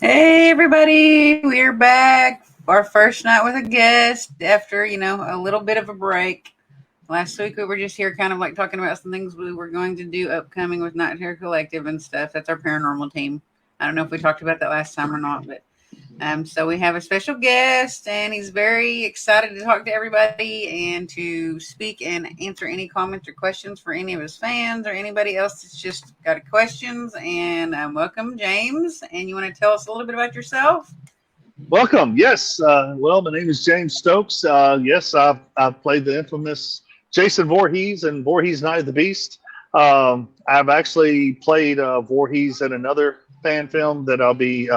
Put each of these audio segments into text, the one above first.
Hey everybody, we're back. Our first night with a guest after, a little bit of a break. Last week we were just here kind of like talking about some things we were going to do upcoming with Night Terror Collective and stuff. That's our paranormal team. I don't know if we talked about that last time or not, but so we have a special guest, and he's very excited to talk to everybody and to speak and answer any comments or questions for any of his fans or anybody else that's just got questions. And welcome, James. And you want to tell us a little bit about yourself? Welcome. Yes. Well, my name is James Stokes. Yes, I've played the infamous Jason Voorhees in Voorhees Night of the Beast. I've actually played Voorhees in another fan film that'll be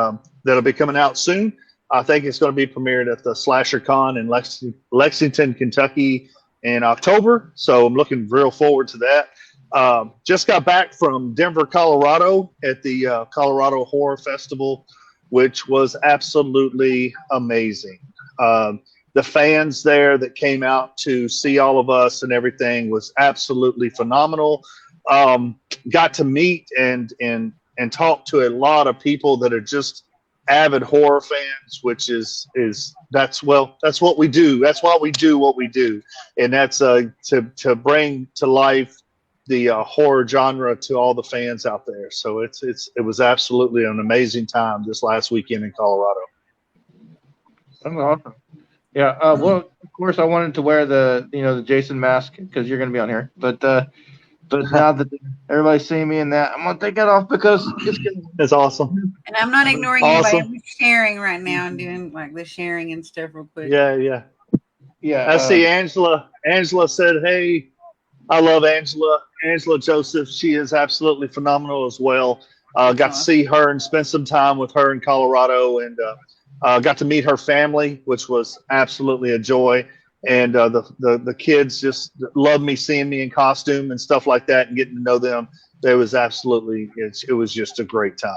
coming out soon. I think it's going to be premiered at the Slasher Con in Lexington, Kentucky in October. So I'm looking real forward to that. Just got back from Denver, Colorado at the Colorado Horror Festival, which was absolutely amazing. The fans there that came out to see all of us and everything was absolutely phenomenal. Got to meet and talk to a lot of people that are just avid horror fans, which is that's what we do. That's why we do what we do, and that's to bring to life the horror genre to all the fans out there. So it was absolutely an amazing time this last weekend in Colorado. That's awesome. Yeah. Well, of course, I wanted to wear the Jason mask because you're going to be on here. But now that everybody's seeing me in that, I'm gonna take it off because it's gonna. That's awesome. And I'm not ignoring anybody. Awesome. I'm just sharing right now and doing like the sharing and stuff real quick. Yeah, yeah. Yeah. I see Angela. Angela said, "Hey, I love Angela. Angela Joseph. She is absolutely phenomenal as well. Got to see her and spend some time with her in Colorado, and got to meet her family, which was absolutely a joy. And the kids just loved me, seeing me in costume and stuff like that, and getting to know them. It was absolutely it was just a great time.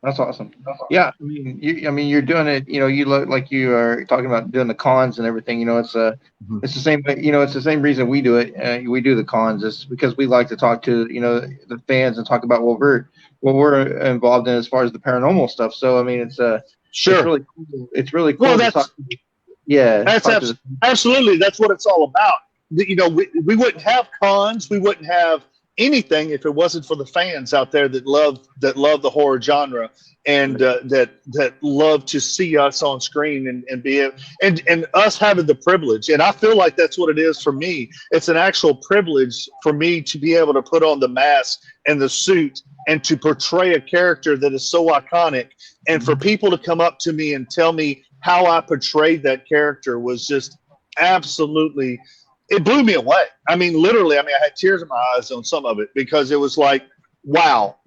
That's awesome. Yeah, I mean, you're doing it. You look like you are talking about doing the cons and everything. It's the same. It's the same reason we do it. We do the cons is because we like to talk to the fans and talk about what we're involved in as far as the paranormal stuff. So I mean, Sure. it's really cool. It's really cool Well, to talk. Yeah, that's absolutely that's what it's all about. We wouldn't have cons, we wouldn't have anything if it wasn't for the fans out there that love the horror genre and that love to see us on screen and be and us having the privilege. And I feel like that's what it is for me. It's an actual privilege for me to be able to put on the mask and the suit and to portray a character that is so iconic, and for people to come up to me and tell me how I portrayed that character was just absolutely, it blew me away. I mean, literally, I had tears in my eyes on some of it because it was like, wow,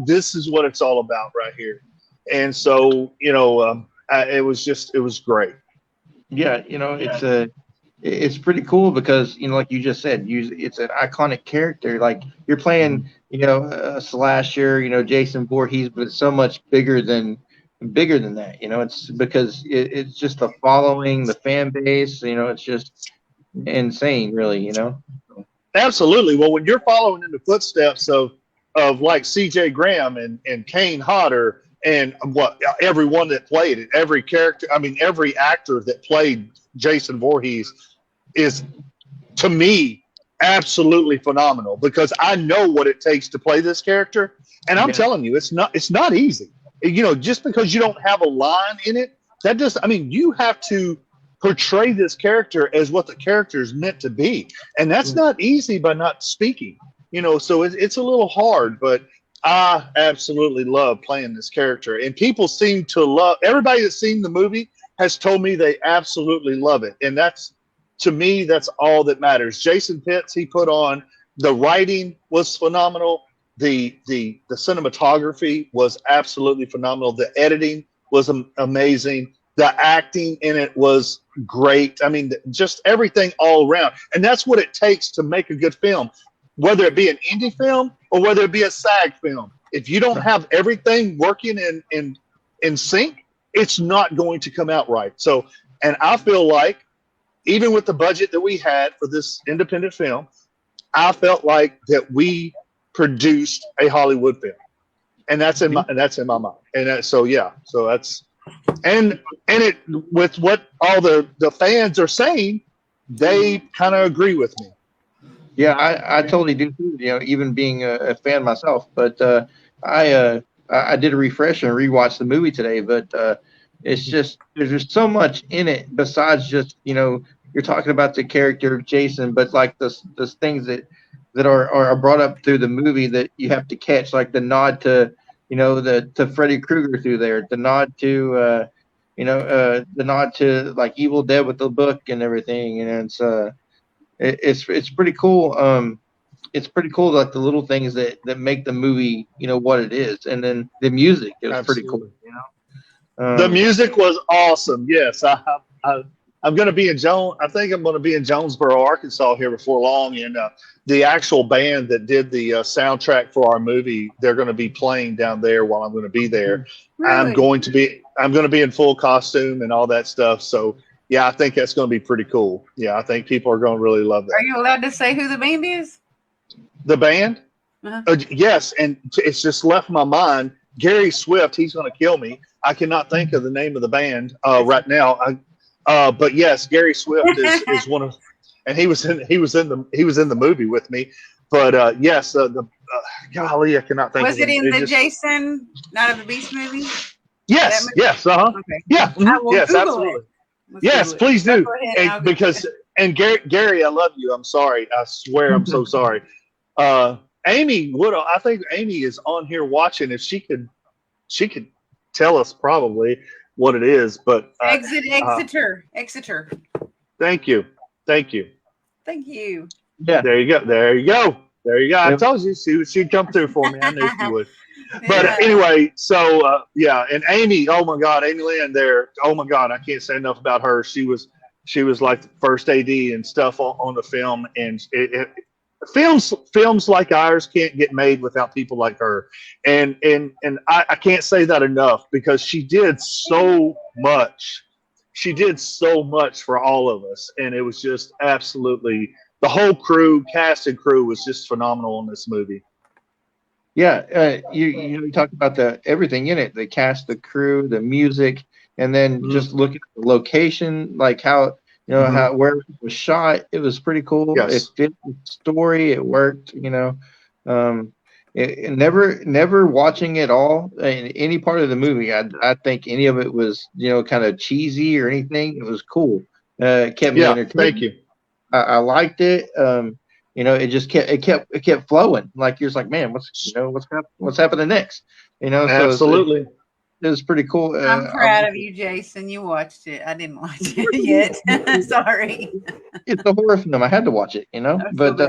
this is what it's all about right here. And so, it was great. Yeah, it's pretty cool because like you just said, it's an iconic character. Like you're playing, a slasher, Jason Voorhees, but it's so much bigger than that. It's because it's just the following, the fan base. It's just insane, really. Absolutely. Well, when you're following in the footsteps of like C.J. Graham and Kane Hodder and what everyone that played it, every character, every actor that played Jason Voorhees is, to me, absolutely phenomenal because I know what it takes to play this character, and I'm telling you, it's not easy. Just because you don't have a line in it, that just, you have to portray this character as what the character is meant to be. And that's not easy by not speaking, so it's a little hard, but I absolutely love playing this character. And people seem to love, everybody that's seen the movie has told me they absolutely love it. And to me, that's all that matters. Jason Pitts, he put on, the writing was phenomenal. The cinematography was absolutely phenomenal. The editing was amazing. The acting in it was great. Just everything all around. And that's what it takes to make a good film, whether it be an indie film or whether it be a SAG film. If you don't have everything working in sync, it's not going to come out right. So, and I feel like even with the budget that we had for this independent film, I felt like that we produced a Hollywood film. and that's in my mind. And so yeah, so that's and it with what all the fans are saying, they kind of agree with me. Yeah, I totally do too. You know, even being a fan myself, but I did a refresher and rewatched the movie today. But it's just there's just so much in it besides just you're talking about the character of Jason, but like the things that are brought up through the movie that you have to catch, like the nod to to Freddy Krueger through there, the nod to the nod to like Evil Dead with the book and everything, and it's pretty cool. It's pretty cool, like the little things that make the movie, what it is, and then the music is pretty cool. Absolutely. The music was awesome. Yes, I'm going to be in I think I'm going to be in Jonesboro, Arkansas here before long, and the actual band that did the soundtrack for our movie, they're going to be playing down there while I'm going to be there. Really? I'm going to be in full costume and all that stuff. So yeah, I think that's going to be pretty cool. Yeah, I think people are going to really love that. Are you allowed to say who the band is? The band? Uh-huh. Yes, and it's just left my mind. Gary Swift, he's going to kill me. I cannot think of the name of the band right now. But yes, Gary Swift is one of, and he was in the movie with me. But yes, golly, I cannot think. Was of it in the Jason Night of the Beast movie? Yes, yes, Okay. yeah, yes, Google absolutely. It. Yes, please do. And Gary, I love you. I'm sorry. I swear, I'm so sorry. Amy I think Amy is on here watching. If she could tell us probably what it is. But Exeter. Thank you. Thank you. Yeah. There you go. I told you she'd come through for me. I knew she would. But anyway, so yeah, and Amy, oh my God, Amy Lynn there. Oh my God, I can't say enough about her. She was like the first AD and stuff on the film, and films like ours can't get made without people like her. And I can't say that enough, because she did so much. She did so much for all of us, and it was just absolutely, the whole cast and crew was just phenomenal in this movie. Yeah, you talked about everything in it, the cast, the crew, the music, and then just look at the location, like how where it was shot. It was pretty cool. Yes. It fit the story. It worked. It never watching it all in any part of the movie, I think any of it was kind of cheesy or anything. It was cool. It kept me entertained. Thank you. I liked it. It just kept flowing. Like you're just like, man, what's happening next? So Absolutely. it was pretty cool. I'm proud of you, Jason. You watched it. I didn't watch it yet. Sorry. It's a horror film. I had to watch it, but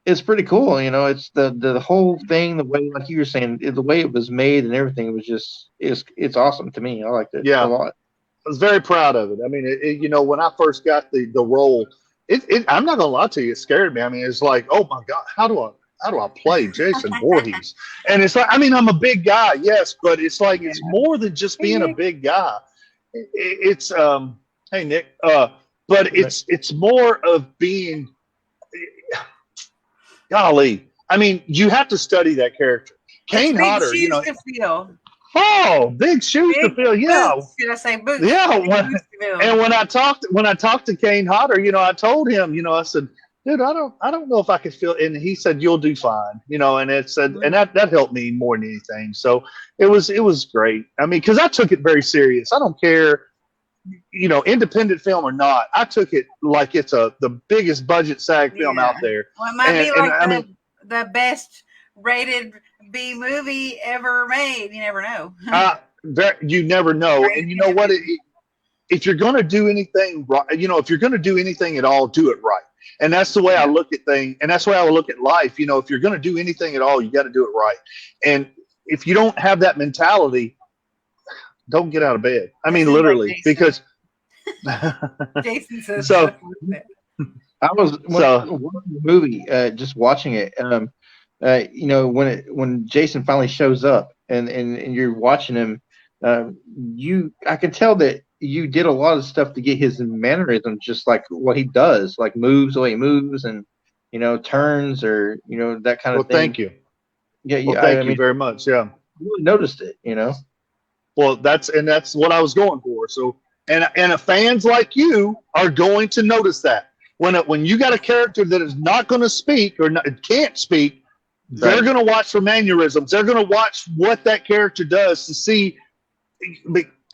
it's pretty coul. It's the whole thing, the way, like you were saying, the way it was made and everything, it was just it's awesome to me. I liked it a lot. I was very proud of it. I mean, when I first got the role, I'm not gonna lie to you, it scared me. I mean, it's like, oh my God, how do I play Jason Voorhees? And it's like, I mean, I'm a big guy, yes, but it's like it's more than just being a big guy. It's hey Nick, but it's more of being, golly. I mean, you have to study that character. Kane Hodder, to fill. Oh, big shoes to fill. Yeah. Boots, should I say boots? Yeah. When I talked to Kane Hodder, I told him, I said, dude, I don't know if I could fill. And he said, you'll do fine. And it said, and that helped me more than anything. So it was great. I mean, because I took it very serious. I don't care, independent film or not. I took it like it's the biggest budget SAG film out there. Well, it might be the best rated B movie ever made. You never know. You never know. And you know what? If you're going to do anything right, if you're going to do anything at all, do it right. And that's the way I look at things. And that's the way I look at life. If you're going to do anything at all, you got to do it right. And if you don't have that mentality, don't get out of bed. I mean, literally, because Jason says so. I was watching the movie, just watching it. When Jason finally shows up and you're watching him, I can tell that you did a lot of stuff to get his mannerisms, just like what he does, like moves the way he moves and turns or that kind of thing. Thank you. Yeah, Well, yeah. thank I you mean, very much. Yeah. you really noticed it, you know. Well, that's what I was going for. So, and fans like you are going to notice that when you got a character that is not going to speak or not, can't speak, they're Right. going to watch for mannerisms. They're going to watch what that character does to see.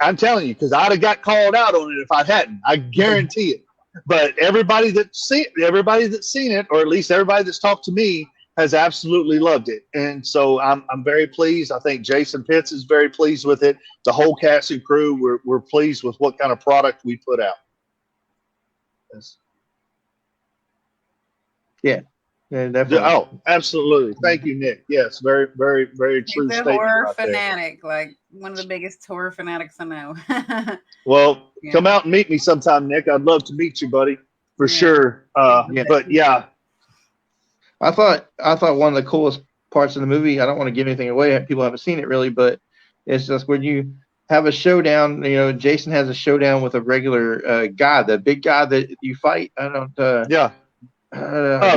I'm telling you, because I'd have got called out on it if I hadn't. I guarantee it. But everybody that's seen it, or at least everybody that's talked to me, has absolutely loved it. And so I'm very pleased. I think Jason Pitts is very pleased with it. The whole cast and crew, we're pleased with what kind of product we put out. Yes. Yeah, definitely. Oh, absolutely. Thank you, Nick. Yes, very, very, very He's true a statement horror right there. fanatic, like one of the biggest horror fanatics I know. Well, Yeah, come out and meet me sometime, Nick. I'd love to meet you, buddy, for yeah. sure. Yeah. But yeah, I thought one of the coolest parts of the movie. I don't want to give anything away. People haven't seen it really, but it's just when you have a showdown. You know, Jason has a showdown with a regular guy, the big guy that you fight. I don't. yeah. I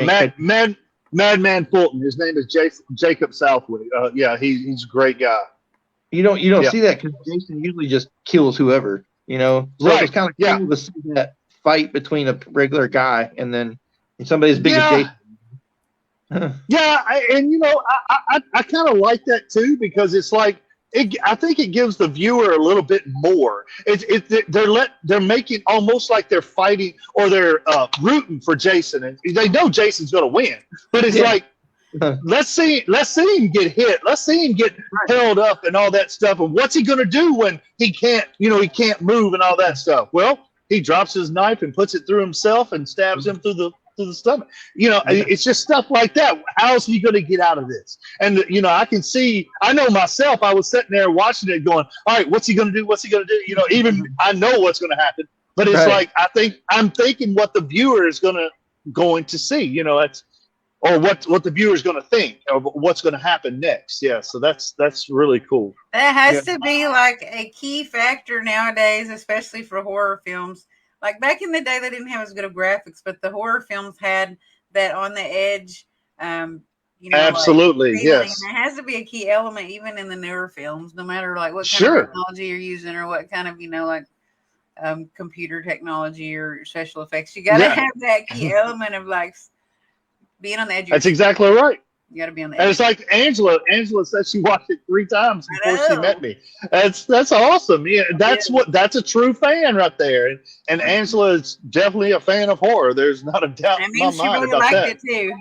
can't catch. Madman Fulton. His name is Jacob Southwood. Yeah, he's a great guy. You don't Yeah, see that because Jason usually just kills whoever. You know, so it was right. kind of Yeah, cool to see that fight between a regular guy and then somebody as big as yeah, Jason. yeah. And I kind of like that too because it's like I think it gives the viewer a little bit more. They're making almost like they're fighting or they're rooting for Jason, and they know Jason's going to win. But it's Yeah. like let's see him get hit. Let's see him get held up and all that stuff. And what's he going to do when he can't move and all that stuff? Well, he drops his knife and puts it through himself and stabs him through the stomach. It's just stuff like that. How's he going to get out of this? And I know myself. I was sitting there watching it, going, "All right, what's he going to do? What's he going to do?" Even I know what's going to happen, but it's Right. like I'm thinking what the viewer is going to see. It's or what the viewer is going to think, or what's going to happen next. Yeah, so that's really cool. That has Yeah. to be like a key factor nowadays, especially for horror films. Like back in the day, they didn't have as good of graphics, but the horror films had that on the edge, like Absolutely, feeling. yes, And it has to be a key element, even in the newer films, no matter like what kind of sure, technology you're using or what kind of, like computer technology or special effects. You got to yeah, have that key element of like being on the edge of your that's seat. exactly right. You got to be on the And edge. it's like Angela. Angela said she watched it 3 times before she I met know. me. That's awesome. Yeah, Yeah. that's a true fan right there. And Angela is definitely a fan of horror. There's not a doubt I in my mean, she mind really about liked that. it too.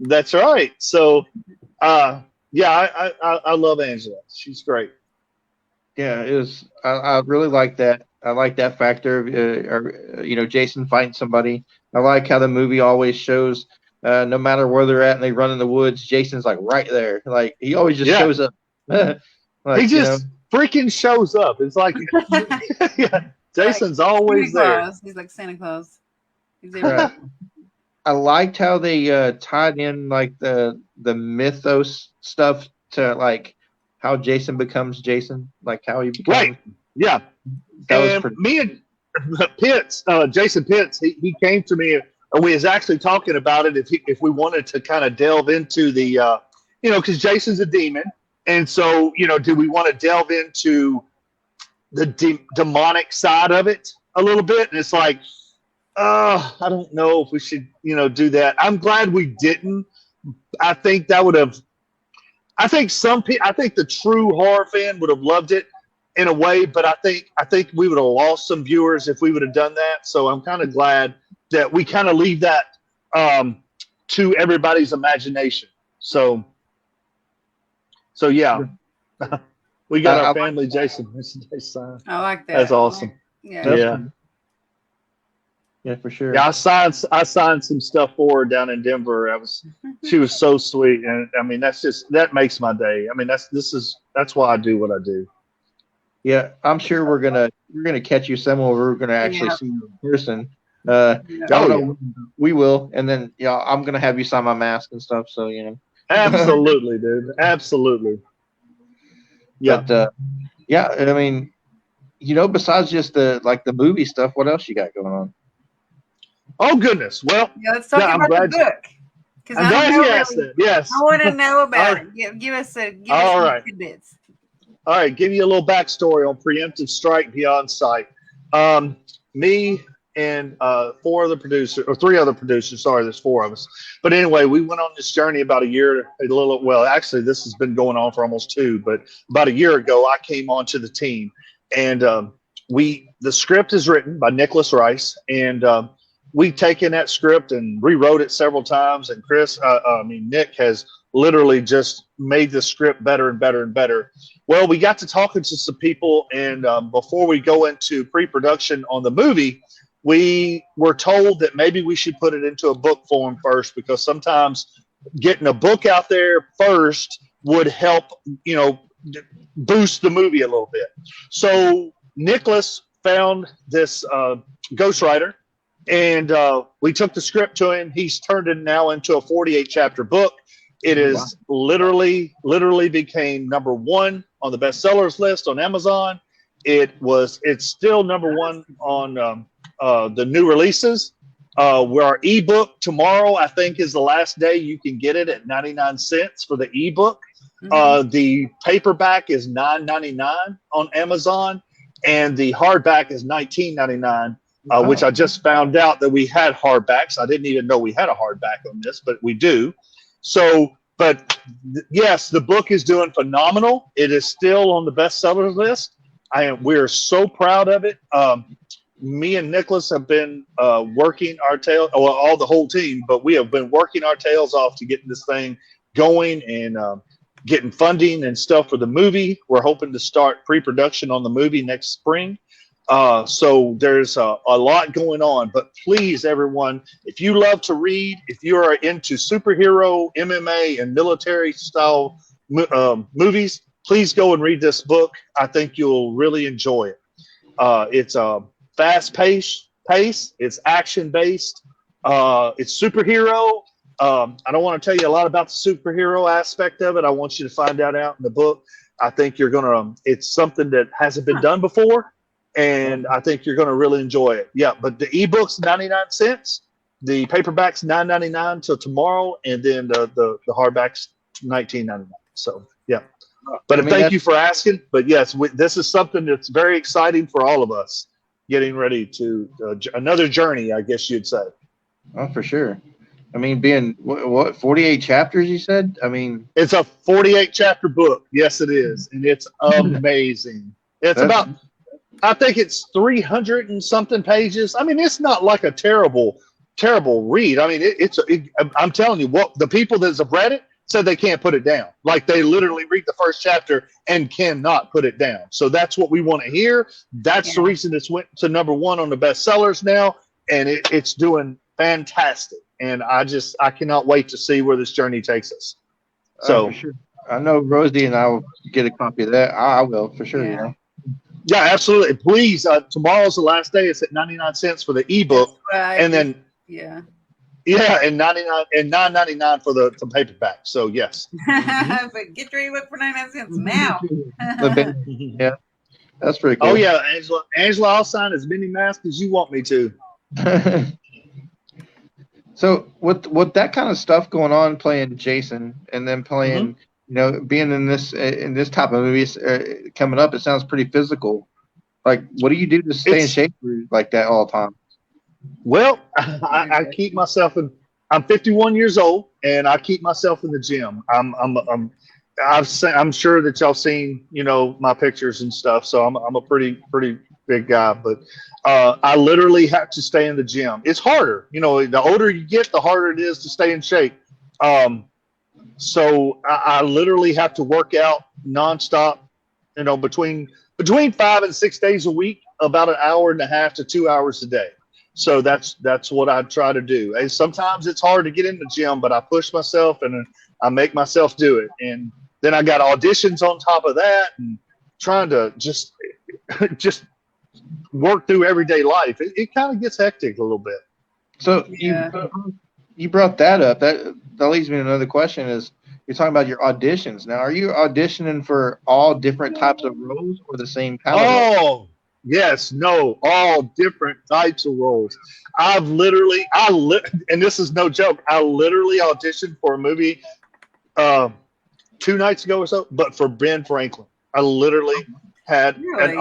That's right. So, yeah, I love Angela. She's great. Yeah, it was. I really like that. I like that factor of Jason fighting somebody. I like how the movie always shows, no matter where they're at and they run in the woods, Jason's like right there. Like he always just Yeah, shows up. he Like just freaking shows up. It's like, yeah, Like Jason's Santa always there. Claus. He's like Santa Claus. He's right. everywhere. I liked how they tied in like the mythos stuff to like how Jason becomes Jason, like how he becomes. Right. Yeah. That was And pretty. me and Pitts, Jason Pitts, he came to me and we was actually talking about it if we wanted to kind of delve into the because Jason's a demon, and so do we want to delve into the demonic side of it a little bit? And it's like, I don't know if we should do that. I'm glad we didn't. I think that would have. I think I think the true horror fan would have loved it in a way, but I think we would have lost some viewers if we would have done that. So I'm kind of glad that we kind of leave that to everybody's imagination. So yeah, we got I our like family, Jason. I like that. That's awesome. Yeah. that. Yeah, Yeah, for sure. yeah. I signed some stuff for her down in Denver. She was so sweet, and I mean that makes my day. I mean that's why I do what I do. Yeah, I'm sure we're gonna catch you somewhere. We're gonna actually Yeah. see you in person. Yeah. I Oh don't yeah. know. We will, and then I'm gonna have you sign my mask and stuff. So Absolutely, dude. Absolutely. Yeah. But yeah, I mean, besides just the movie stuff, what else you got going on? Oh goodness. Well, Yeah, let's talk yeah, I'm about the glad. book. Because I'm I don't glad know you asked really. that. Yes. I want to know All about right. it. Give us All some right. tidbits. All right. Give you a little backstory on preemptive strike beyond sight. Me and four other producers, or three other producers. Sorry, there's four of us. But anyway, we went on this journey about a year, a little. Well, actually, this has been going on for almost two. But about a year ago, I came onto the team, and the script is written by Nicholas Rice, and we've taken that script and rewrote it several times. And Nick has literally just made the script better and better and better. Well, we got to talking to some people, and before we go into pre-production on the movie, we were told that maybe we should put it into a book form first, because sometimes getting a book out there first would help, boost the movie a little bit. So Nicholas found this ghostwriter, and we took the script to him. He's turned it now into a 48 chapter book. It is literally became number one on the bestsellers list on Amazon. It's still number one on the new releases. Where our ebook tomorrow, I think, is the last day you can get it at 99 cents for the ebook. The paperback is $9.99 on Amazon, and the hardback is $19.99. Which I just found out that we had hardbacks. I didn't even know we had a hardback on this, but we do. So, but yes, the book is doing phenomenal. It is still on the bestseller list. We're so proud of it. Me and Nicholas have been working our tail, well, all the whole team, but we have been working our tails off to get this thing going and getting funding and stuff for the movie. We're hoping to start pre-production on the movie next spring. So there's a lot going on, but please, everyone, if you love to read, if you are into superhero, MMA, and military style movies, please go and read this book. I think you'll really enjoy it. It's a fast pace. It's action based. It's superhero. I don't want to tell you a lot about the superhero aspect of it. I want you to find that out in the book. I think it's something that hasn't been done before. And I think you're going to really enjoy it. Yeah, but the ebook's 99 cents. The paperback's $9.99 till tomorrow, and then the hardback's $19.99. So yeah. But thank you for asking. But yes, this is something that's very exciting for all of us. Getting ready to another journey, I guess you'd say. Oh, for sure. I mean, being what 48 chapters, you said? I mean, it's a 48 chapter book. Yes, it is, and it's amazing. I think it's 300 and something pages. I mean, it's not like a terrible read. I mean, I'm telling you, what the people that have read it said they can't put it down. Like, they literally read the first chapter and cannot put it down. So that's what we want to hear. That's the reason it's went to number one on the bestsellers now, and it's doing fantastic. And I cannot wait to see where this journey takes us. So for sure. I know Rosie and I will get a copy of that. I will for sure. Yeah. Yeah, absolutely. Please, tomorrow's the last day. It's at 99 cents for the ebook, and then and $9.99 for the paperback. So yes, but get your ebook for 99 cents now. Yeah, that's pretty cool. Oh yeah, Angela, I'll sign as many masks as you want me to. So with that kind of stuff going on, playing Jason, and then playing. Being in this type of movies coming up, it sounds pretty physical. Like, what do you do to stay in shape like that all the time? Well, I keep myself in. I'm 51 years old, and I keep myself in the gym. I'm sure that y'all seen my pictures and stuff. So I'm a pretty big guy, but I literally have to stay in the gym. It's harder, the older you get, the harder it is to stay in shape. So I literally have to work out nonstop, between 5 and 6 days a week, about an hour and a half to 2 hours a day. So that's what I try to do. And sometimes it's hard to get in the gym, but I push myself and I make myself do it. And then I got auditions on top of that, and trying to just work through everyday life. It kind of gets hectic a little bit. So you brought that up. That leads me to another question. Is you're talking about your auditions now? Are you auditioning for all different types of roles or the same kind of role? Yes, no, all different types of roles. And this is no joke. I literally auditioned for a movie uh, 2 nights ago or so, but for Ben Franklin. I literally had Really?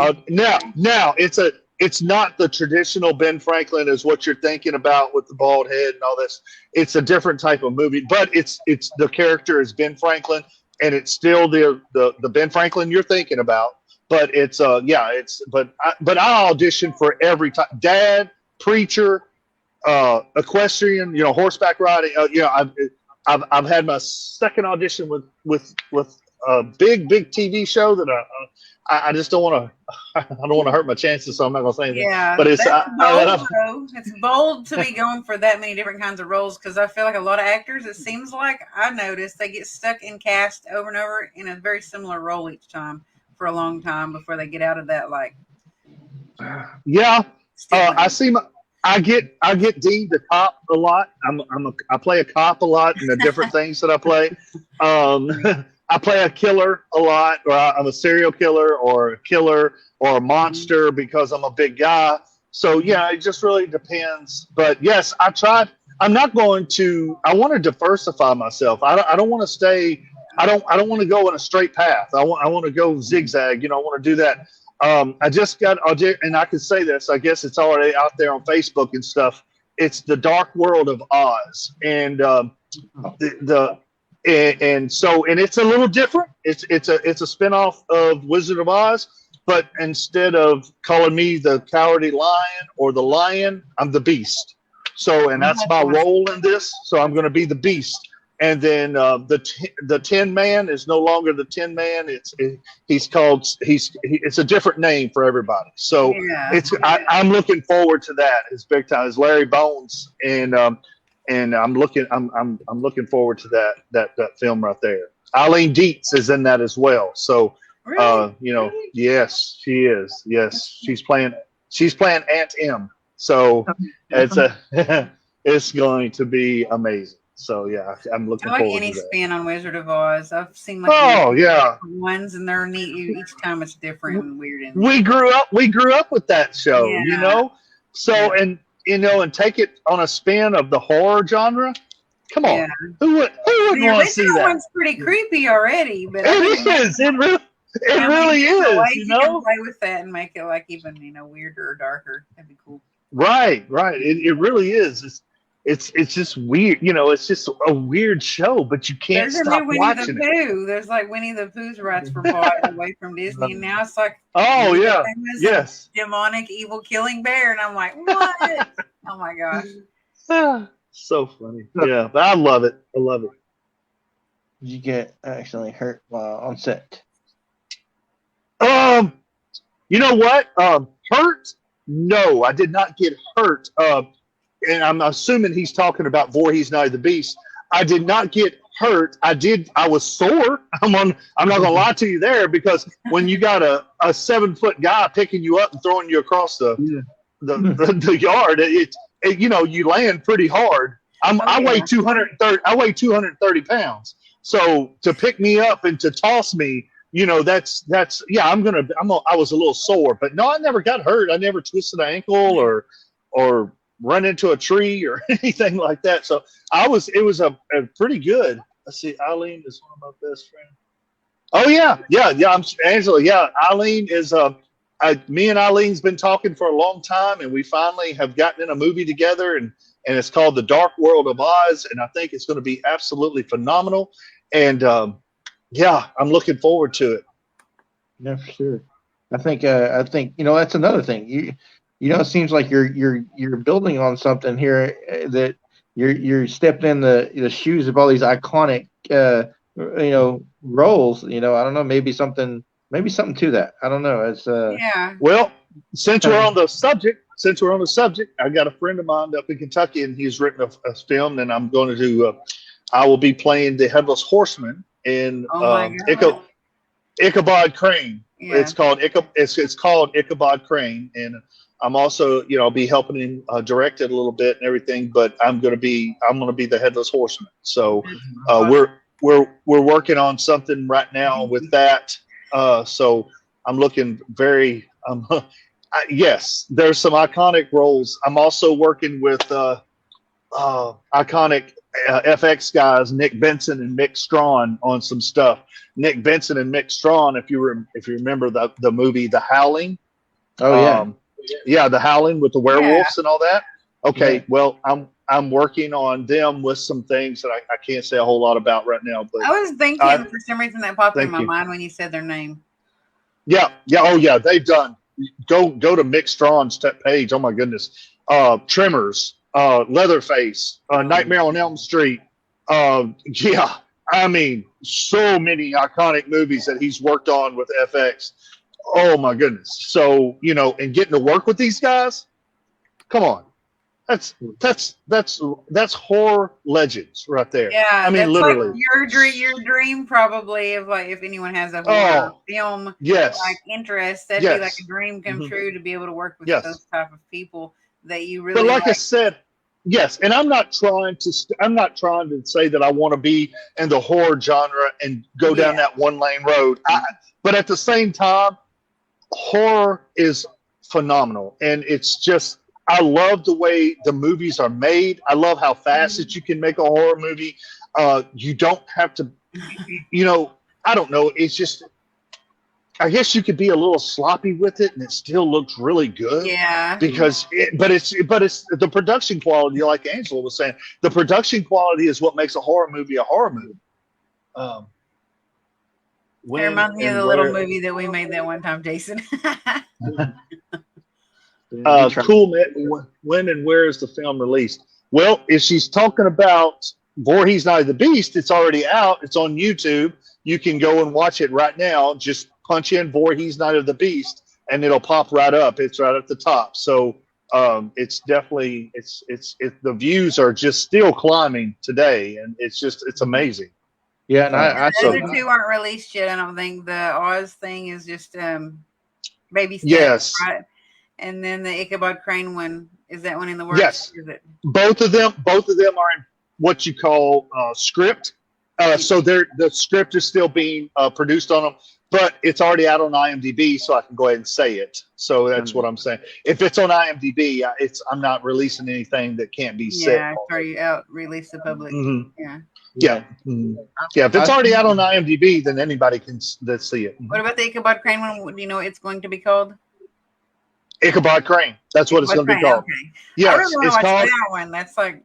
now it's not the traditional Ben Franklin as what you're thinking about with the bald head and all this. It's a different type of movie, but it's the character is Ben Franklin, and it's still the Ben Franklin you're thinking about. But it's I auditioned for every type: dad, preacher, equestrian, horseback riding. I've had my second audition with a big TV show that I just don't want to I don't want to hurt my chances, so I'm not going to say anything. Yeah, But it's that's bold though. It's bold to be going for that many different kinds of roles because I feel like a lot of actors, it seems like I noticed they get stuck in cast over and over in a very similar role each time for a long time before they get out of that yeah. stigma. I get deemed a cop a lot. I play a cop a lot in the different things that I play. I play a killer a lot, or I'm a serial killer, or a killer, or a monster because I'm a big guy. So yeah, it just really depends. But yes, I tried. I'm not going to. I want to diversify myself. I don't want to stay. I don't want to go in a straight path. I want to go zigzag. I want to do that. I just got, and I can say this. I guess it's already out there on Facebook and stuff. It's the Dark World of Oz, and and it's a little different. It's a spinoff of Wizard of Oz, but instead of calling me the Cowardly Lion or the Lion, I'm the Beast. So, and that's my role in this. So I'm going to be the Beast. And then the Tin Man is no longer the Tin Man. It's a different name for everybody. So I'm looking forward to that. It's big time. It's Larry Bones, and I'm looking forward to that film right there. Eileen Dietz is in that as well. So Really? yes, she is. Yes, she's playing Aunt M. So it's going to be amazing. So yeah, I'm looking I like forward any to that. spin on Wizard of Oz. I've seen ones, and they're neat. Each time it's different and weird. And we grew up with that show, So and take it on a spin of the horror genre. Come on, who wouldn't want to see that? The one's pretty creepy already, but it is. It really is. You can play with that and make it like even weirder or darker. That'd be cool. Right. It really is. It's just weird, it's just a weird show, but you can't stop watching it. There's like Winnie the Pooh's rights were bought away from Disney, and now it's like demonic evil killing bear, and I'm like, what? Oh my gosh, so funny. Yeah, but I love it. Did you get accidentally hurt while on set? You know what? Hurt? No, I did not get hurt. And I'm assuming he's talking about Voorhees Night of the Beast. I did not get hurt. I was sore. I'm not gonna lie to you there, because when you got a 7-foot guy picking you up and throwing you across the yard, you land pretty hard. I weigh 230. I weigh 230 pounds. So to pick me up and to toss me, that's I was a little sore, but no, I never got hurt. I never twisted an ankle or run into a tree or anything like that. So it was a pretty good. Let's see, Eileen is one of my best friends. Oh yeah. I'm Angela. Yeah, Eileen is. Me and Eileen's been talking for a long time, and we finally have gotten in a movie together, and it's called The Dark World of Oz, and I think it's going to be absolutely phenomenal. And I'm looking forward to it. Yeah, for sure. I think that's another thing. It seems like you're building on something here, that you're stepped in the shoes of all these iconic roles. I don't know, maybe something to that. I don't know. It's Well, since we're on the subject, I got a friend of mine up in Kentucky, and he's written a film, and I'm going to do. I will be playing the Headless Horseman in Ichabod Crane. Yeah. It's called Ichabod Crane, and I'm also, I'll be helping him direct it a little bit and everything, but I'm going to be the Headless Horseman. So we're working on something right now with that. So I'm looking Yes, there's some iconic roles. I'm also working with iconic FX guys, Nick Benson and Mick Strawn, on some stuff. Nick Benson and Mick Strawn, if you remember the movie The Howling. Oh yeah. Yeah, The Howling with the Yeah. werewolves and all that. Okay, Yeah. well, I'm working on them with some things that I can't say a whole lot about right now. But I was thinking for some reason that popped in thank my you. mind when you said their name. Yeah, oh yeah, they've done. Go to Mick Strawn's page. Oh my goodness, Tremors, Leatherface, Nightmare on Elm Street. Yeah, I mean, so many iconic movies that he's worked on with FX. Oh my goodness. So, and getting to work with these guys, come on. That's horror legends right there. Yeah, I mean, that's literally. like your dream probably of like if anyone has a horror film Yes. like interest, that'd be like a dream come true to be able to work with those type of people that you really. But like I said, yes, and I'm not trying to say that I want to be in the horror genre and go down that one lane road. But at the same time, horror is phenomenal, and it's just I love the way the movies are made. I love how fast that you can make a horror movie. You don't have to, I don't know. It's just, I guess you could be a little sloppy with it, and it still looks really good. Yeah. Because, but it's the production quality, like Angela was saying. The production quality is what makes a horror movie a horror movie. It reminds me of the little movie that we made that one time, Jason. Cool. When and where is the film released? Well, if she's talking about Voorhees Night of the Beast, it's already out. It's on YouTube. You can go and watch it right now. Just punch in Voorhees Night of the Beast, and it'll pop right up. It's right at the top. So it's definitely the views are just still climbing today, and it's amazing. Yeah, and I the other two aren't released yet. I don't think the Oz thing is just baby steps, yes, right? And then the Ichabod Crane one, is that one in the works? Yes, is it? both of them are in what you call script. So the script is still being produced on them, but it's already out on IMDb, so I can go ahead and say it. So that's what I'm saying. If it's on IMDb, I'm not releasing anything that can't be said. Yeah, it's already out, released to the public. Mm-hmm. Yeah. Yeah. Mm-hmm. Yeah. If it's already out on IMDb, then anybody can see it. What about the Ichabod Crane one? Do you know what it's going to be called? Ichabod Crane. That's what it's going to be called. Okay. Yes, I really want to watch called that one. That's like,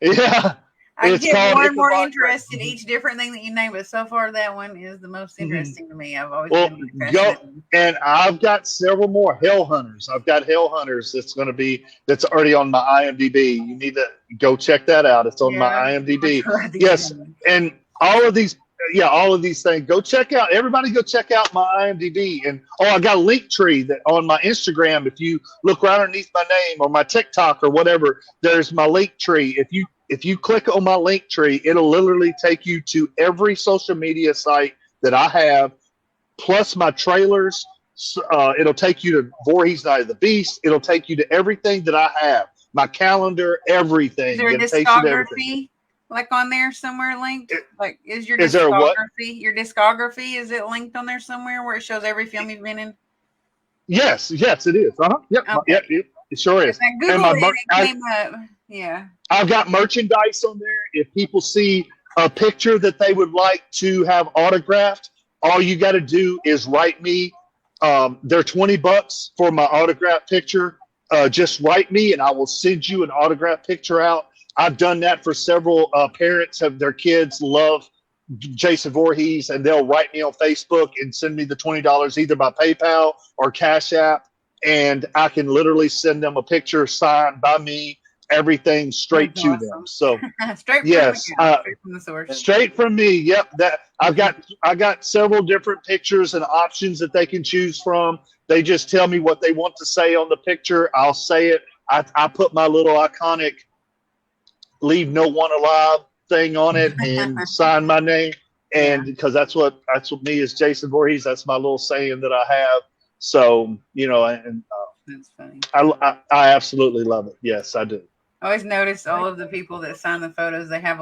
yeah. I get more and more Ichabod interested in each different thing that you name, but so far that one is the most interesting to me. I've always been fascinated. And I've got several more Hell Hunters. I've got Hell Hunters that's already on my IMDb. You need to go check that out. It's on my IMDb. Yes, and all of these things. Go check out. Everybody, go check out my IMDb. And I got a link tree that on my Instagram. If you look right underneath my name or my TikTok or whatever, there's my link tree. If you click on my link tree, it'll literally take you to every social media site that I have, plus my trailers. It'll take you to Voorhees Night of the Beast. It'll take you to everything that I have, my calendar, everything. Is there a discography like on there somewhere linked? Like, is your discography, is it linked on there somewhere where it shows every film you've been in? Yes, it is. Yep. Okay. Yep, it sure is. And it came up. Yeah. I've got merchandise on there. If people see a picture that they would like to have autographed, all you got to do is write me. They're $20 for my autographed picture. Just write me, and I will send you an autographed picture out. I've done that for several parents. Have their kids love Jason Voorhees, and they'll write me on Facebook and send me the $20 either by PayPal or Cash App, and I can literally send them a picture signed by me. Everything straight to them. So straight from the source. Straight from me. Yep. That I got several different pictures and options that they can choose from. They just tell me what they want to say on the picture. I'll say it. I put my little iconic "Leave No One Alive" thing on it and sign my name. And because that's what me as Jason Voorhees. That's my little saying that I have. So that's funny. I absolutely love it. Yes, I do. I always notice all of the people that sign the photos, they have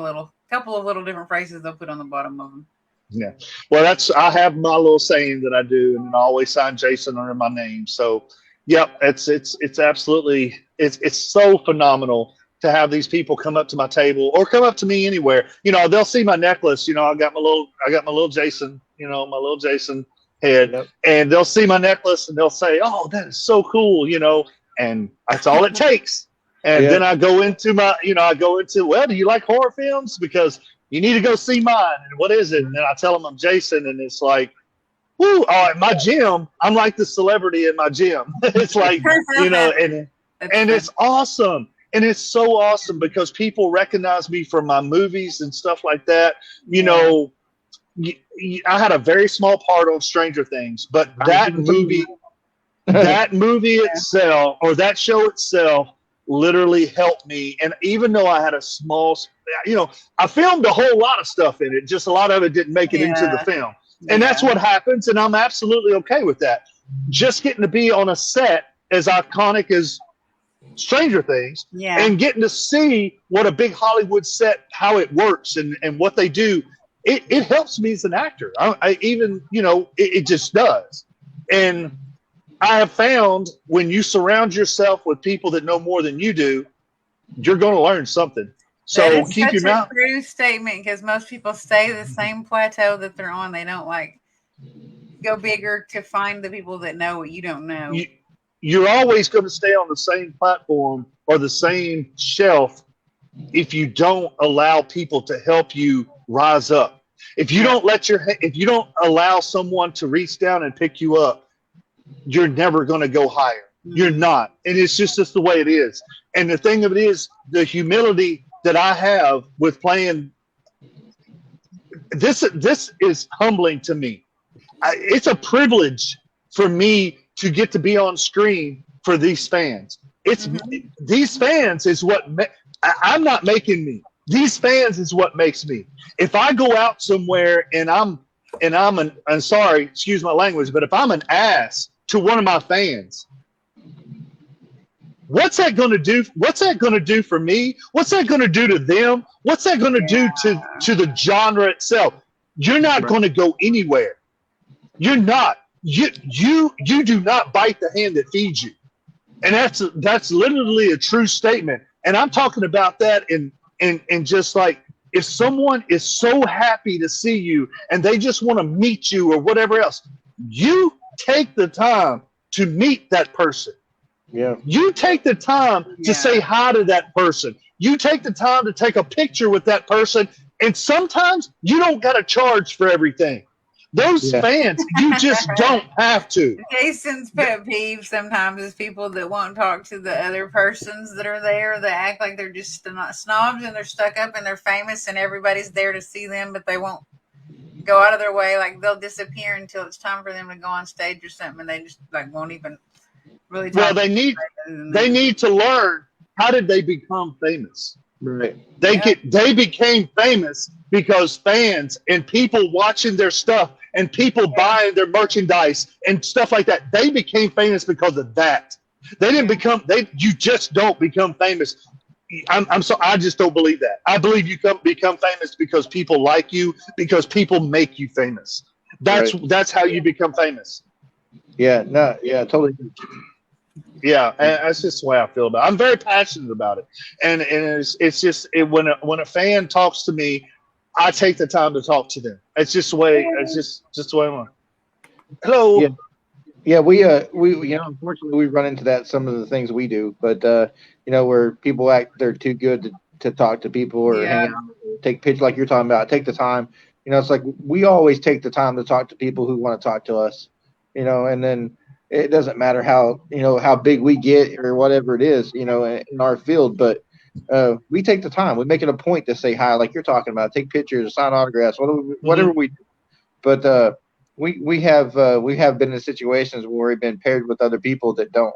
couple of little different phrases they'll put on the bottom of them. Yeah. Well, I have my little saying that I do, and I always sign Jason under my name. So, Yep, it's absolutely it's so phenomenal to have these people come up to my table or come up to me anywhere. They'll see my necklace. I got my little Jason. My little Jason head, Yep. and they'll see my necklace and they'll say, "Oh, that is so cool," and that's all it takes. And Yeah. then I go into well, do you like horror films? Because you need to go see mine. And what is it? And then I tell them I'm Jason, and it's like, woo, at my gym, I'm like the celebrity in my gym. It's like, and it's awesome. And it's so awesome because people recognize me from my movies and stuff like that. I had a very small part on Stranger Things, but that movie itself, or that show itself, literally helped me. And even though I had a small, I filmed a whole lot of stuff in it, just a lot of it didn't make it into the film. And that's what happens, and I'm absolutely okay with that. Just getting to be on a set as iconic as Stranger Things, and getting to see what a big Hollywood set, how it works and what they do, it helps me as an actor. I even, it just does. And I have found when you surround yourself with people that know more than you do, you're going to learn something. So keep your mouth. That's a true statement, because most people stay the same plateau that they're on. They don't go bigger to find the people that know what you don't know. You're always going to stay on the same platform or the same shelf if you don't allow people to help you rise up. If you don't allow someone to reach down and pick you up, you're never going to go higher. You're not. And it's just the way it is. And the thing of it is, the humility that I have with playing this is humbling to me. It's a privilege for me to get to be on screen for these fans. These fans is what I'm not making me. These fans is what makes me. If I go out somewhere and I'm sorry, excuse my language, but if I'm an ass to one of my fans, what's that going to do? What's that going to do for me? What's that going to do to them? What's that going to do to the genre itself? You're not going to go anywhere. You're not. You do not bite the hand that feeds you. And that's literally a true statement. And I'm talking about that in just like, if someone is so happy to see you and they just want to meet you or whatever else, you take the time to meet that person. Yeah. You take the time to say hi to that person. You take the time to take a picture with that person. And sometimes you don't got to charge for everything. Those fans, you just don't have to. Jason's pet peeve sometimes is people that won't talk to the other persons that are there, that act like they're just snobs and they're stuck up and they're famous and everybody's there to see them, but they won't go out of their way. Like, they'll disappear until it's time for them to go on stage or something, and they just won't even really talk. Well, they need to learn, how did they become famous? Right. They became famous because fans and people watching their stuff and people buying their merchandise and stuff like that. They became famous because of that. They didn't become. You just don't become famous. I just don't believe that. I believe you become famous because people like you, because people make you famous. That's how you become famous. Yeah. No. Yeah. Totally. Yeah, and that's just the way I feel about it. I'm very passionate about it, and it's just when a fan talks to me, I take the time to talk to them. It's just the way. It's just the way I want. Hello. Yeah. We unfortunately we run into that some of the things we do, but where people act they're too good to talk to people or hang out, take pictures like you're talking about. Take the time. It's like we always take the time to talk to people who want to talk to us. And then. It doesn't matter how big we get or whatever it is, in our field, but we take the time. We make it a point to say hi, like you're talking about, take pictures, sign autographs, whatever we do. But we have been in situations where we've been paired with other people that don't.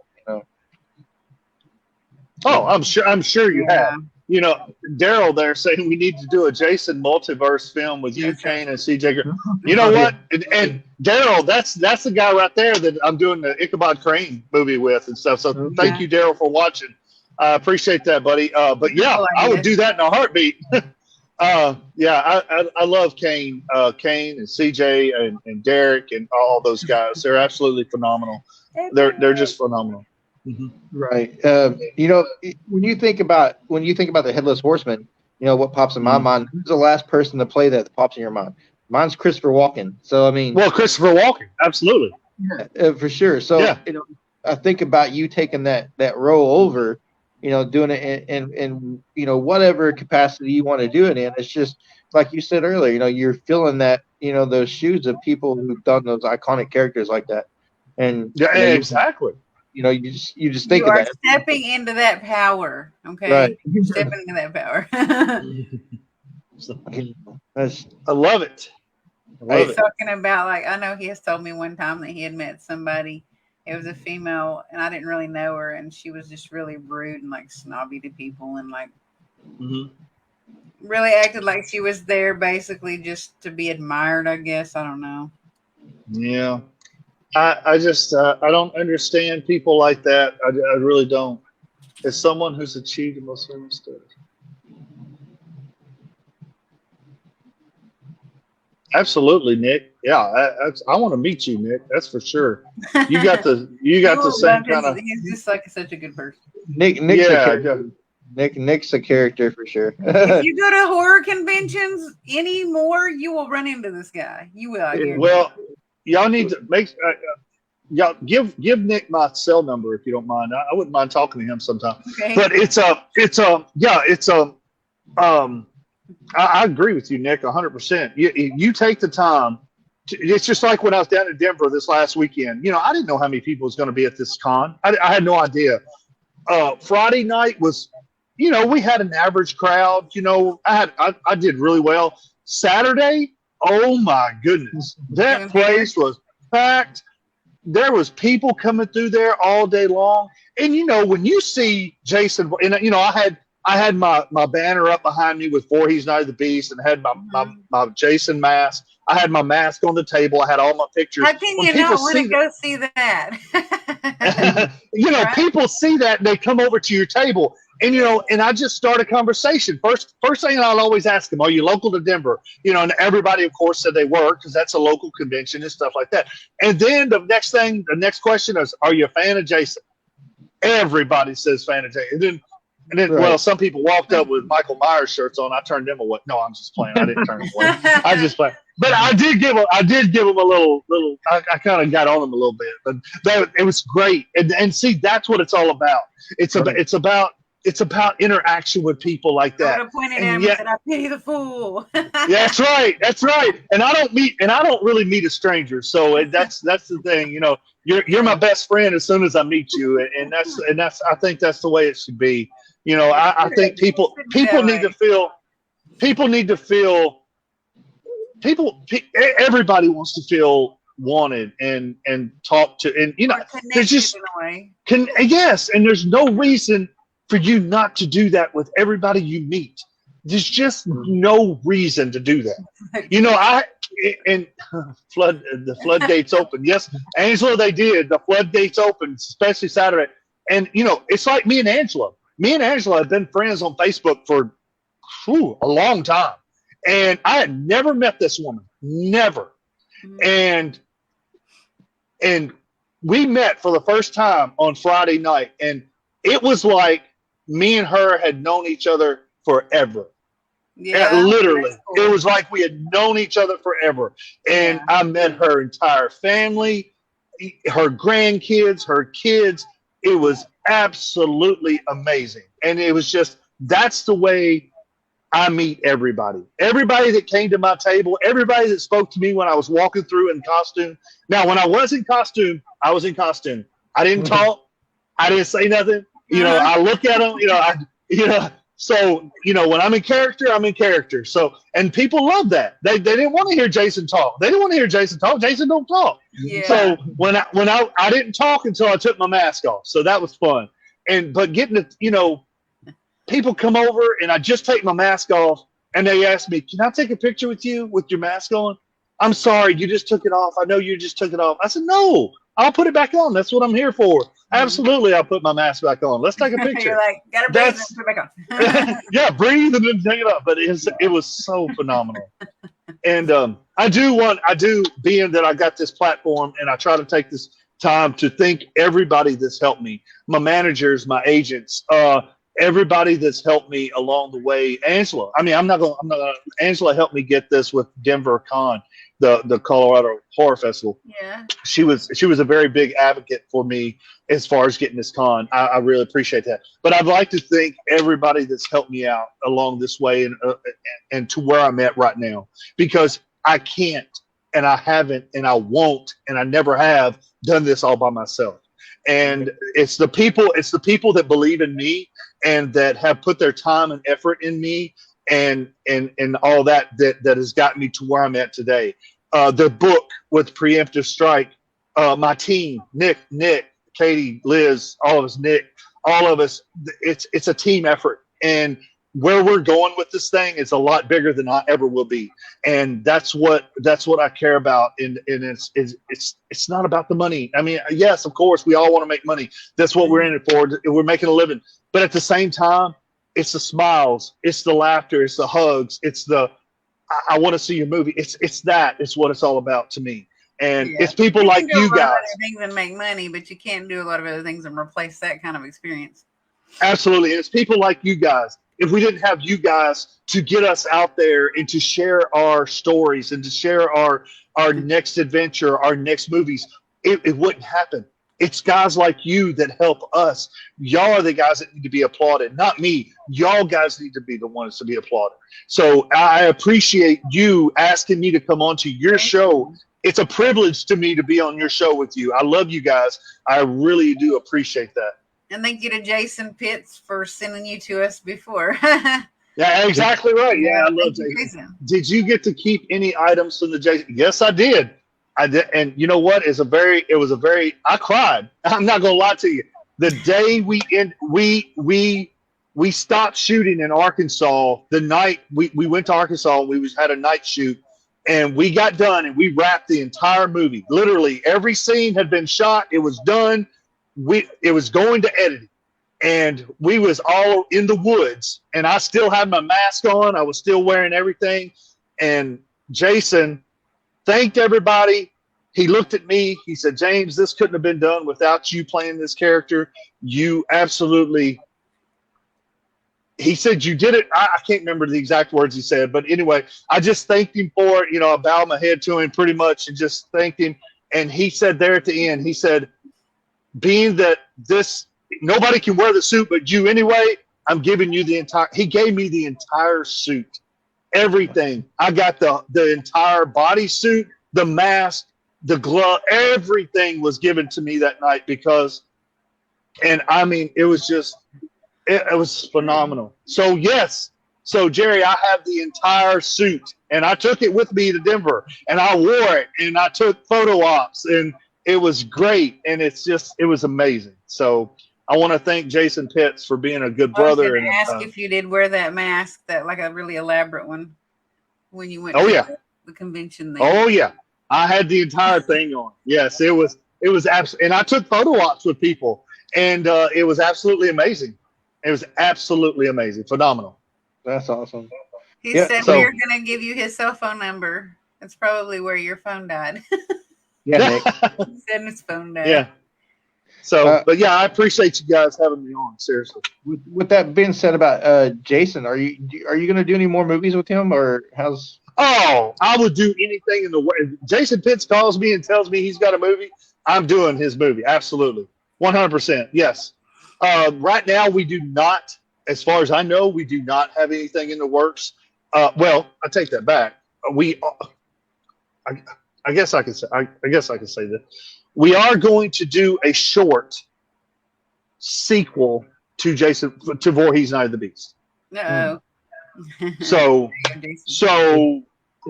Oh, I'm sure you have. Daryl there saying we need to do a Jason multiverse film with you, Kane, and CJ. You know what? And Daryl, that's the guy right there that I'm doing the Ichabod Crane movie with and stuff. So thank you, Daryl, for watching. I appreciate that, buddy. But yeah, I would do that in a heartbeat. Yeah, I love Kane, Kane and CJ and Derek and all those guys. They're absolutely phenomenal. They're just phenomenal. Hmm. Right. When you think about the headless horseman, what pops in my Hmm. mind? Who's the last person to play that pops in your mind? Mine's Christopher Walken. So I mean, Well, Christopher Walken, absolutely. yeah, for sure. So Yeah, I think about you taking that role over, doing it in whatever capacity you want to do it in. It's just like you said earlier. You're filling that those shoes of people who've done those iconic characters like that, and yeah, exactly. you just think You of are that. stepping into that power. Right. Okay, you're stepping into that power. That's I love it. I love He's hey, it. talking about, like, I know he has told me one time that he had met somebody. It was a female, and I didn't really know her, and she was just really rude and like snobby to people, and like Hmm. really acted like she was there basically just to be admired. I guess I don't know. Yeah, I just I don't understand people like that. I really don't. As someone who's achieved the most famous stuff. Absolutely, Nick. Yeah, I want to meet you, Nick. That's for sure. You You got the will same love kind his. of He's just like such a good person. Nick's a yeah. character. Nick's a character for sure. If you go to horror conventions anymore, you will run into this guy. You will, I guarantee. Well, y'all need to make y'all give Nick my cell number if you don't mind. I wouldn't mind talking to him sometime. Okay. But it's um I agree with you, Nick, 100%. You take the time. It's just like when I was down in Denver this last weekend. I didn't know how many people was going to be at this con. I had no idea. Friday night was, we had an average crowd. I did really well. Saturday, oh my goodness, that Even bigger. place was packed. There was people coming through there all day long. And when you see Jason, and I had my banner up behind me with Voorhees Night of the Beast, and had my Jason mask. I had my mask on the table. I had all my pictures. How can When you people not want see to go see that? that, Right? people see that and they come over to your table, and and I just start a conversation. First thing I'll always ask them, "Are you local to Denver?" And everybody, of course, said they were, because that's a local convention and stuff like that. And then the next question is, "Are you a fan of Jason?" Everybody says fan of Jason. And then, well, Right. some people walked up with Michael Myers shirts on. I turned them away. No, I'm just playing. I didn't turn them away. I just played. But I did give them a little. I kind of got on them a little bit, but it was great. And see, that's what it's all about. It's about Right. it's about interaction with people like I would that. have pointed at And him and yet, said, "I pity the fool." yeah, that's right. That's right. And I don't really meet a stranger. So that's the thing. You're my best friend as soon as I meet you, and that's I think that's the way it should be. I think people Should be people that need to way. feel people need to feel everybody wants to feel wanted and talk to, and Or there's connected just in a way. yes, and there's no reason for you not to do that with everybody you meet. There's just no reason to do that. I and the floodgates open. Yes, Angela, they did. The floodgates opened, especially Saturday. And it's like me and Angela. Me and Angela have been friends on Facebook for a long time, and I had never met this woman, never. And and we met for the first time on Friday night, and it was like me and her had known each other forever. Yeah, Literally, that's cool. it was like we had known each other forever. And Yeah. I met her entire family, her grandkids, her kids. It was absolutely amazing. And it was just, that's the way I meet everybody. Everybody that came to my table, everybody that spoke to me when I was walking through in costume. Now, when I was in costume, I was in costume. I didn't talk. I didn't say nothing. Uh-huh. I look at them, so, when I'm in character, I'm in character. So, and people love that. They didn't want to hear Jason talk. They didn't want to hear Jason talk. Jason don't talk. Yeah. So when I didn't talk until I took my mask off. So that was fun. But getting to, people come over and I just take my mask off and they ask me, "Can I take a picture with you with your mask on?" "I'm sorry, you just took it off. I know you just took it off." I said, "No, I'll put it back on. That's what I'm here for." Absolutely, I'll put my mask back on. Let's take a You're picture. like, gotta breathe and That's put it back on. yeah, breathe and then take it up. But it was so phenomenal. And I do being that I got this platform, and I try to take this time to thank everybody that's helped me, my managers, my agents, everybody that's helped me along the way. Angela, I mean, I'm not gonna. Angela helped me get this with Denver Con, the Colorado Horror Festival. Yeah. She was a very big advocate for me as far as getting this con. I really appreciate that. But I'd like to thank everybody that's helped me out along this way and to where I'm at right now, because I can't and I haven't and I won't and I never have done this all by myself. And it's the people that believe in me and that have put their time and effort in me and all that has gotten me to where I'm at today. The book with Preemptive Strike, my team, Nick, Katie, Liz, all of us, Nick, all of us, it's a team effort. And where we're going with this thing is a lot bigger than I ever will be. And that's what I care about. And it's not about the money. I mean, yes, of course, we all want to make money. That's what we're in it for. We're making a living. But at the same time, it's the smiles, it's the laughter, it's the hugs, it's the I want to see your movie. It's what it's all about to me. And it's people like you guys. Things and make money, but you can't do a lot of other things and replace that kind of experience. Absolutely. And it's people like you guys. If we didn't have you guys to get us out there and to share our stories and to share our next adventure, our next movies, it wouldn't happen. It's guys like you that help us. Y'all are the guys that need to be applauded, not me. Y'all guys need to be the ones to be applauded. So I appreciate you asking me to come on to your show. It's a privilege to me to be on your show with you. I love you guys. I really do appreciate that. And thank you to Jason Pitts for sending you to us before. Yeah, exactly right. Yeah, I love Jason. Did you get to keep any items from the Jason? Yes, I did. I did, and you know what? I cried. I'm not gonna lie to you. The day we stopped shooting in Arkansas, the night we went to Arkansas, and we had a night shoot, and we got done and we wrapped the entire movie. Literally every scene had been shot. It was done. It was going to editing, and we was all in the woods, and I still had my mask on. I was still wearing everything, and Jason thanked everybody. He looked at me. He said, James, this couldn't have been done without you playing this character. You absolutely, he said, you did it. I can't remember the exact words he said, but anyway, I just thanked him for it. You know, I bowed my head to him pretty much and just thanked him. And he said there at the end, he said, being that nobody can wear the suit but you anyway, I'm giving you he gave me the entire suit. Everything. I got the entire body suit, the mask, the glove, everything was given to me that night and I mean, it was just, it was phenomenal. So yes. So Jerry, I have the entire suit and I took it with me to Denver and I wore it and I took photo ops and it was great. And it was amazing. So I want to thank Jason Pitts for being a good brother. And ask if you did wear that mask, that like a really elaborate one, when you went to the convention there. Oh yeah, I had the entire thing on. Yes, it was absolutely, and I took photo ops with people, and it was absolutely amazing. It was absolutely amazing, phenomenal. That's awesome. He said we are going to give you his cell phone number. It's probably where your phone died. Yeah, Nick. He said his phone died. Yeah. So, but yeah, I appreciate you guys having me on. Seriously. With that being said about Jason, are you going to do any more movies with him, or how's? Oh, I would do anything in the world. Jason Pitts calls me and tells me he's got a movie. I'm doing his movie. Absolutely, 100%. Yes. Right now, we do not, as far as I know, we do not have anything in the works. Well, I take that back. I guess I can say. I guess I can say that. We are going to do a short sequel to Voorhees Night of the Beast. No. So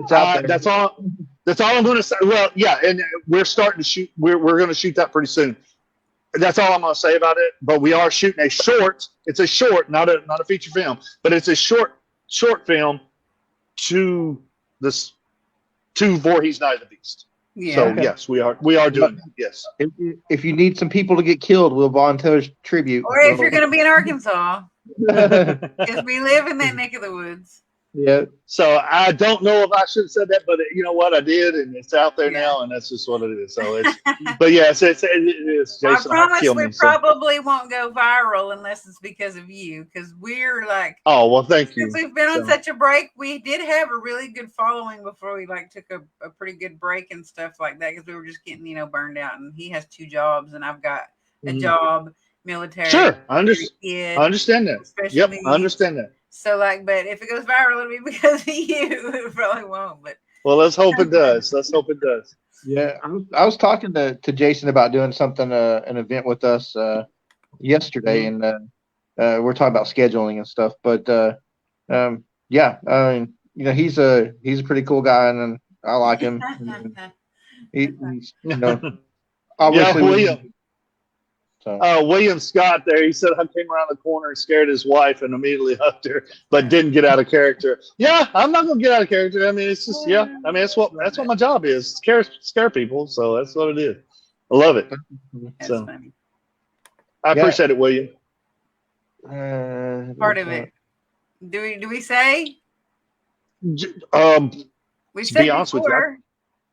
that's all I'm going to say. Well, yeah, and we're starting to shoot. We're going to shoot that pretty soon. That's all I'm going to say about it. But we are shooting a short. It's a short, not a feature film, but it's a short film to Voorhees Night of the Beast. Yeah. So yes, we are doing that. Yes. If you need some people to get killed, we'll volunteer tribute. Or if you're going to be in Arkansas, Yeah. because we live in that neck of the woods. So I don't know if I should have said that, but you know what, I did, and it's out there Yeah. now, and that's just what it is. So it's, but yes, it is. I Jason, promise kill we me. So. probably won't go viral unless it's because of you, because we're like, Oh well, thank you. since we've been on So, such a break, we did have a really good following before we like took a pretty good break and stuff like that, because we were just getting burned out. And he has 2 jobs, and I've got a job, military, sure, I kid, understand that. special Yep, needs. I understand that. So like, but if it goes viral, it'll be because of you. It probably won't, but Well, let's hope it does. Let's hope it does. Yeah, I was talking to Jason about doing something, an event with us yesterday, and we're talking about scheduling and stuff. But yeah, I mean, he's a pretty cool guy, and I like him. He's obviously. Yeah, William. So. William Scott there, he said I came around the corner and scared his wife and immediately hugged her, but didn't get out of character. Yeah, I'm not gonna get out of character. I mean, it's just I mean, that's what my job is. Scare people. So that's what it is. I love it. That's so funny. I appreciate it, William. Part of it. Do we say? We We to said be honest before. with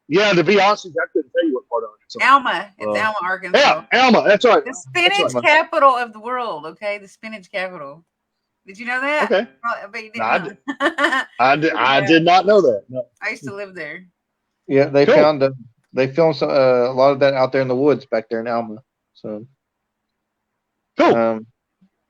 you, to be honest with you, I couldn't tell you what part of it. So, Alma. It's Alma, Arkansas. Yeah, Alma. That's right. The spinach capital of the world. Okay, the spinach capital. Did you know that? Okay. But you didn't. No, I did not know that. No. I used to live there. Yeah, they filmed a lot of that out there in the woods back there in Alma. So cool.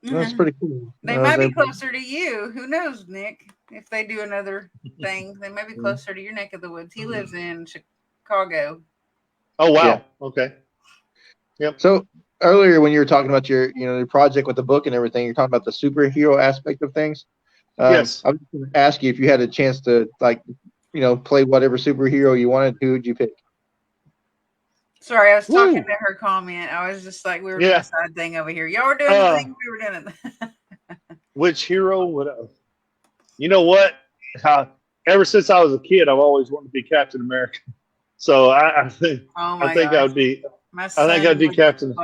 That's pretty cool. They might be closer to you. Who knows, Nick? If they do another thing, they might be closer to your neck of the woods. He lives in Chicago. Oh wow. Yeah. Okay. Yep. So earlier when you were talking about your your project with the book and everything, you're talking about the superhero aspect of things. Yes. I was going to ask you if you had a chance to play whatever superhero you wanted. Who would you pick? Sorry, I was talking to her comment. I was just like, we were doing a side thing over here. Y'all were doing the thing, we were doing it. Which hero would I? You know what? Ever since I was a kid, I've always wanted to be Captain America. So I think I would be. I think I'd be Captain.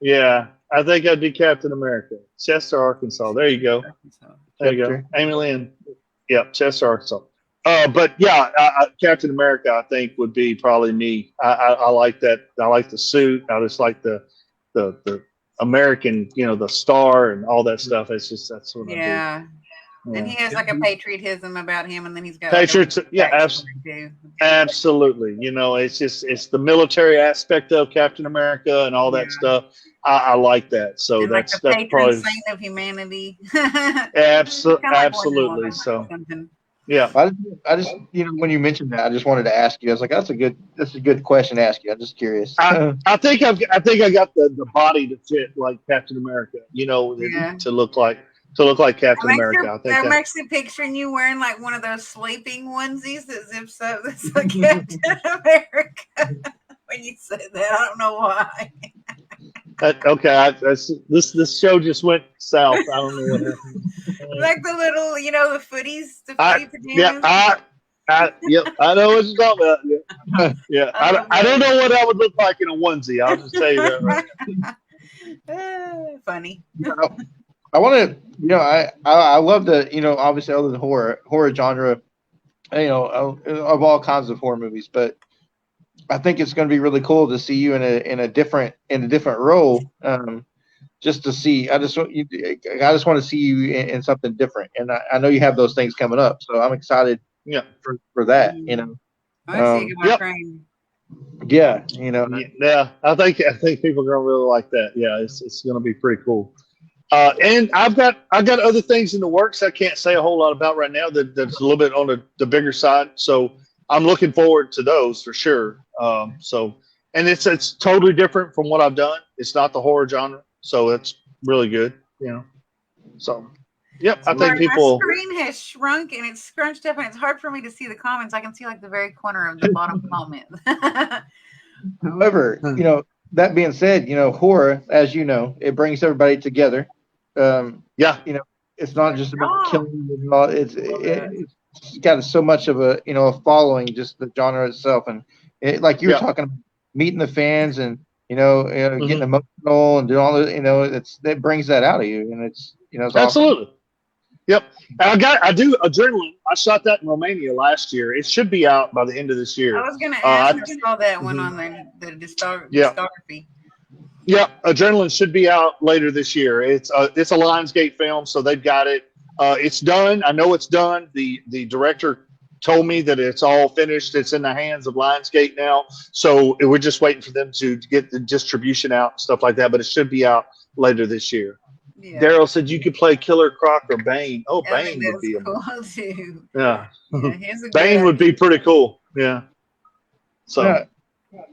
Yeah, I think I'd be Captain America. Chester, Arkansas. There you go. There you go. Amy Lynn. Yep, Chester, Arkansas. But yeah, Captain America, I think, would be probably me. I like that. I like the suit. I just like the American, the star and all that stuff. That's what I do. Yeah. And he has like a patriotism about him, and then he's got absolutely. It's the military aspect of Captain America and all that stuff. I like that. So and that's like the probably saint of humanity. Absolutely. So yeah. I just when you mentioned that, I just wanted to ask you. I was like, that's a good question to ask you. I'm just curious. I think I got the body to fit like Captain America. To look like Captain America. I'm actually picturing you wearing like one of those sleeping onesies that zips up. That's like Captain America. When you said that, I don't know why. Okay, this show just went south. I don't know what happened. Like the little, the footies, the footy pajamas. I know what you're talking about. Yeah. I don't know what I would look like in a onesie. I'll just tell you that right Funny. I want to, I love the, obviously other than horror genre, of all kinds of horror movies, but I think it's going to be really cool to see you in a different role. Just to see, I just want to see you in something different, and I know you have those things coming up, so I'm excited. Yeah, for that. I see my train. Yeah, Yeah, I think people are going to really like that. Yeah, it's going to be pretty cool. And I've got other things in the works I can't say a whole lot about right now. That's a little bit on the bigger side. So I'm looking forward to those for sure. And it's totally different from what I've done. It's not the horror genre, so it's really good. So yep, I think people. My screen has shrunk and it's scrunched up, and it's hard for me to see the comments. I can see like the very corner of the bottom comment. However, that being said, horror, as you know, it brings everybody together. It's not just about killing. It's got so much of a following, just the genre itself, and Like you were Yeah. talking about meeting the fans and getting Hmm. emotional and doing all the that brings that out of you, and it's awesome. Absolutely. Yep. And I do Adrenaline. I shot that in Romania last year. It should be out by the end of this I year. was going to ask. I saw that one Mhm. on the Yeah. discography. Yeah, Adrenaline should be out later this year. It's a Lionsgate film, so they've got it. It's done. I know it's done. The director told me that it's all finished. It's in the hands of Lionsgate now, so we're just waiting for them to get the distribution out and stuff like that. But it should be out later this year. Yeah, Daryl said you could play Killer Croc or Bane. Oh, I think Bane would that's be cool too. yeah. Yeah, he's a good Bane would be actor. pretty cool. Yeah. So. Yeah.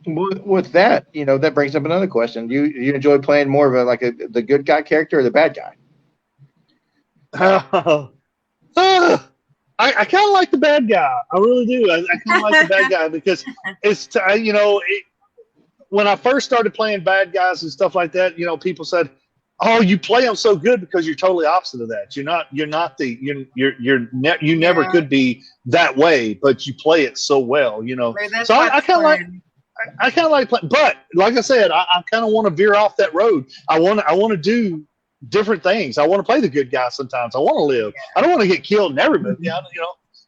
With that, that brings up another question. You enjoy playing more of the good guy character or the bad guy? I kind of like the bad guy. I really do. I kind of like the bad guy because when I first started playing bad guys and stuff like that, people said, "Oh, you play them so good because you're totally opposite of that. You never Yeah, could be that way, but you play it so well. but that's So like I kind of like fun. I kind of like playing, but like I said, I kind of want to veer off that road. I want to do different things. I want to play the good guy sometimes. I want to live. I don't want to get killed in every movie.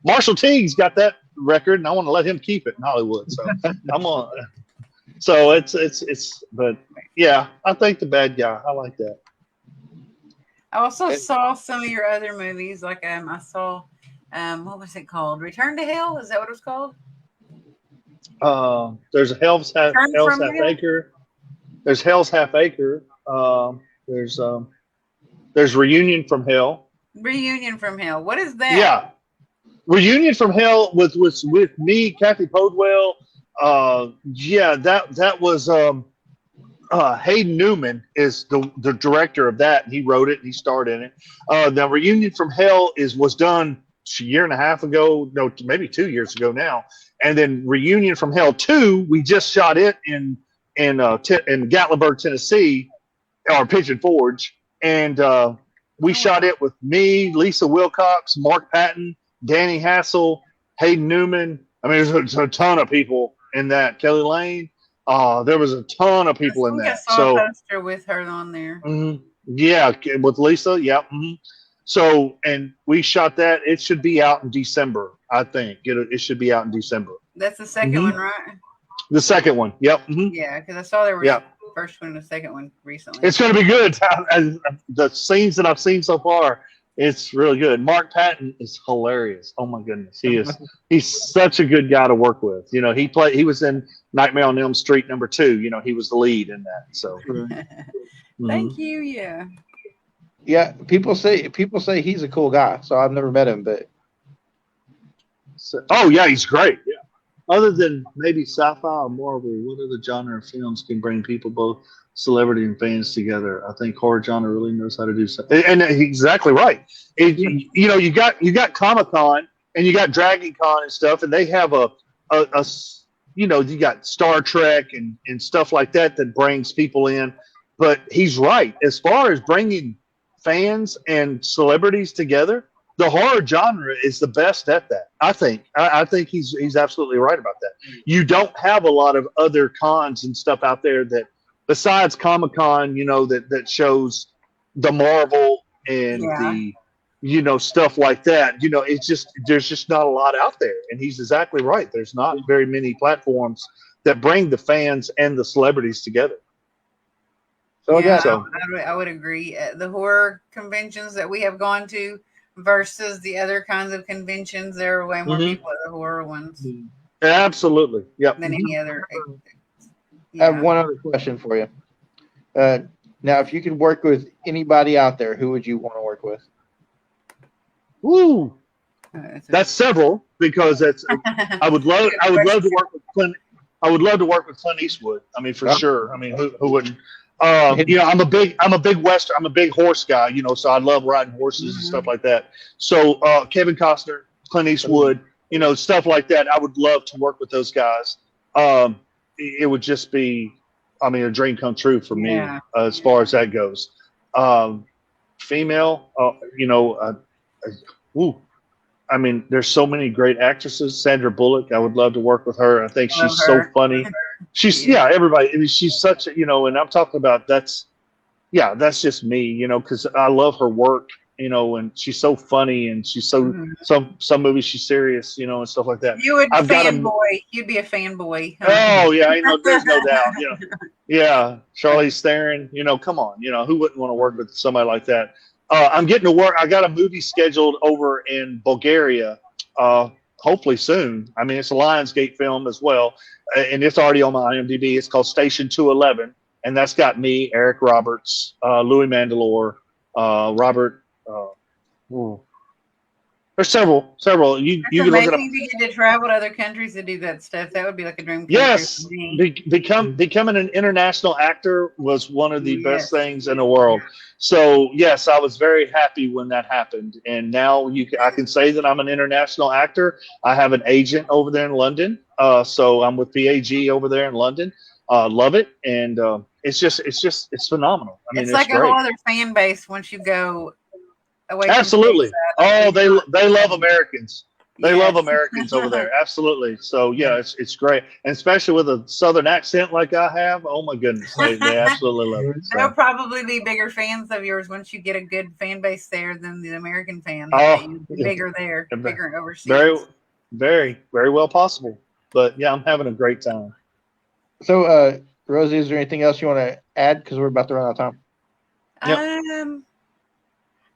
Marshall Teague's got that record, and I want to let him keep it in Hollywood. So I'm on. So but yeah, I think the bad guy. I like that. I also saw some of your other movies. Like I saw, what was it called? Return to Hell. Is that what it was called? There's Return Hell's from Half Hell. Acre. There's Hell's Half Acre. There's Reunion from Hell. Reunion from Hell. What is that? Yeah, Reunion from Hell with me, Kathy Podwell. Yeah, that was Hayden Newman is the director of that, and he wrote it and he starred in it. The Reunion from Hell was done a year and a half ago, no, maybe 2 years ago now, and then Reunion from Hell 2, we just shot it in Gatlinburg, Tennessee, or Pigeon Forge, and we Oh, shot it with me, Lisa Wilcox, Mark Patton, Danny Hassel, Hayden Newman. I mean, there's a ton of people in that. Kelly Lane. There was a ton of I people in think I that. saw a So, poster with her on there. yeah, with Lisa. Yeah. So, and we shot that. It should be out in December, I think. It should be out in December. That's the second one, right? The second one. Yep. Yeah, because I saw there was Yeah. the first one and the second one recently. It's going to be good. The scenes that I've seen so far, it's really good. Mark Patton is hilarious. Oh my goodness, he's such a good guy to work with. He was in Nightmare on Elm Street #2. He was the lead in that. So Thank you. Yeah. Yeah, people say he's a cool guy. So I've never met him, but oh yeah, he's great. Yeah. Other than maybe sci-fi or Marvel, what other genre of films can bring people, both celebrity and fans, together? I think horror genre really knows how to do something. And he's exactly right. You got Comic-Con and you got Dragon Con and stuff, and they have you got Star Trek and stuff like that brings people in. But he's right. As far as bringing fans and celebrities together, the horror genre is the best at that. I think. I think he's absolutely right about that. You don't have a lot of other cons and stuff out there that, besides Comic-Con, that shows the Marvel and the stuff like that. There's just not a lot out there. And he's exactly right. There's not very many platforms that bring the fans and the celebrities together. So Yeah, again, I would agree. The horror conventions that we have gone to versus the other kinds of conventions, there are way more people at the horror ones Absolutely. Yep. than any other. I have one other question for you. Now, if you could work with anybody out there, who would you want to work with? Woo! That's several, because I would love to work with Clint. I would love to work with Clint Eastwood. I mean, for sure. I mean, who wouldn't? I'm a big horse guy. So I love riding horses and stuff like that. So Kevin Costner, Clint Eastwood, stuff like that. I would love to work with those guys. It would just be, a dream come true for me as far as that goes. Female, I mean, there's so many great actresses. Sandra Bullock, I would love to work with her. I think Love she's so her. funny. She's Yeah. yeah, everybody. I mean, she's such a, and I'm talking about that's just me, because I love her work, and she's so funny and she's so Mhm. some movies she's serious, and stuff like that. You would I've got a fanboy. You'd be a fanboy. Huh? oh yeah, there's no doubt, yeah, Charlize Theron, come on, who wouldn't want to work with somebody like that? I'm getting to work. I got a movie scheduled over in Bulgaria, hopefully soon. I mean, it's a Lionsgate film as well, and it's already on my IMDb. It's called Station 211, and that's got me, Eric Roberts, Louis Mandylor, Robert. Ooh. There's several. You It's can look it up. amazing to get to travel to other countries to do that stuff. That would be like a dream come true Yes, for me. becoming an international actor was one of the best Yes. things in the world. So yes, I was very happy when that happened, and now I can say that I'm an international actor. I have an agent over there in London, so I'm with PAG over there in London. Love it, and it's phenomenal. I mean, It's it's like a whole great. other fan base once you go away from Absolutely. stateside. Like, Oh, it's not- they love Americans. They love Yes. Americans over there. Absolutely. So yeah, it's great, and especially with a southern accent like I have. Oh my goodness, they absolutely love it. They'll So probably be bigger fans of yours once you get a good fan base there than the American fans. That oh, you'd be bigger there, bigger overseas. very, very well possible. But yeah, I'm having a great time. So, Rosie, is there anything else you want to add? Because we're about to run out of time. Um,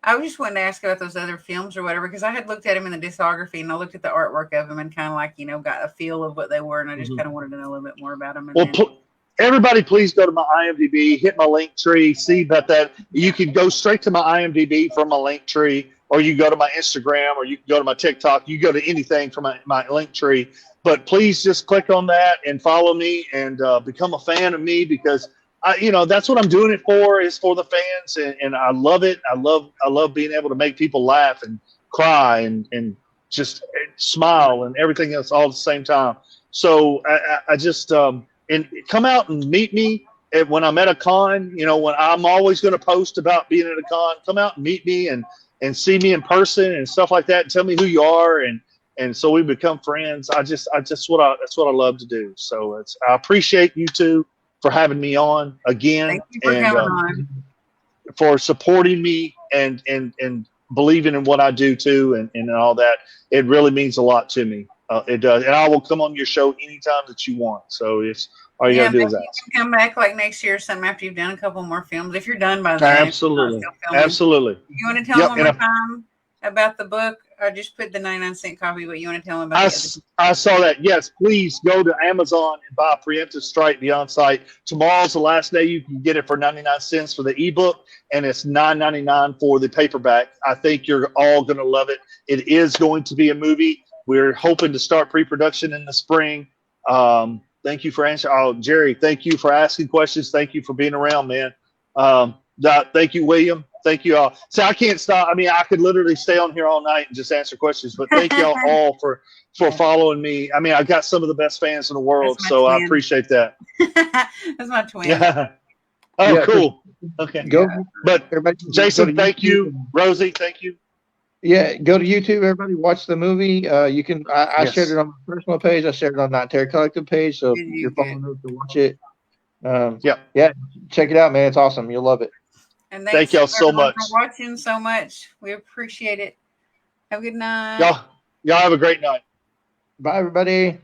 I was just wanting to ask about those other films or whatever because I had looked at them in the discography and I looked at the artwork of them and kind of like got a feel of what they were and I just kind of wanted to know a little bit more about them. And Well, then, everybody, please go to my IMDb, hit my link tree, see about that. You can go straight to my IMDb from my link tree, or you can go to my Instagram, or you can go to my TikTok. You go to anything from my link tree. But please just click on that and follow me and become a fan of me because that's what I'm doing it for, is for the fans, and I love it. I love being able to make people laugh and cry and just smile and everything else all at the same time. So I just and come out and meet me when I'm at a con. When I'm always going to post about being at a con, come out and meet me and see me in person and stuff like that. And tell me who you are, and so we become friends. That's what I love to do. So I appreciate you two for having me on again. thank you for coming on. For supporting me and believing in what I do too and all that. It really means a lot to me. It does, and I will come on your show anytime that you want. So it's all you gotta do is ask. You can come back like next year or something after you've done a couple more films. If you're done by then, Absolutely, filming, absolutely. You want to tell them one more time about the book, or just put the 99-cent copy? But you want to tell them about I saw that. Yes, please go to Amazon and buy Preemptive Strike Beyond Sight. Tomorrow's the last day you can get it for 99 cents for the ebook, and it's $9.99 for the paperback. I think you're all going to love it. It is going to be a movie. We're hoping to start pre-production in the spring. Thank you for answering. Oh, Jerry, thank you for asking questions. Thank you for being around, man. Thank you, William. Thank you all. So I can't stop. I mean, I could literally stay on here all night and just answer questions, but thank y'all all for following me. I mean, I've got some of the best fans in the world, so I appreciate that. That's my twin. Yeah. Oh, yeah, cool. Okay. Go. But everybody, Jason, thank you. Rosie, thank you. Yeah, go to YouTube, everybody. Watch the movie. You can. I shared it on my personal page. I shared it on Not Terror Collective page. So if you're following us to watch it, yeah, check it out, man. It's awesome. You'll love it. And thank y'all so much for watching so much. We appreciate it. Have a good night. Y'all have a great night. Bye, everybody.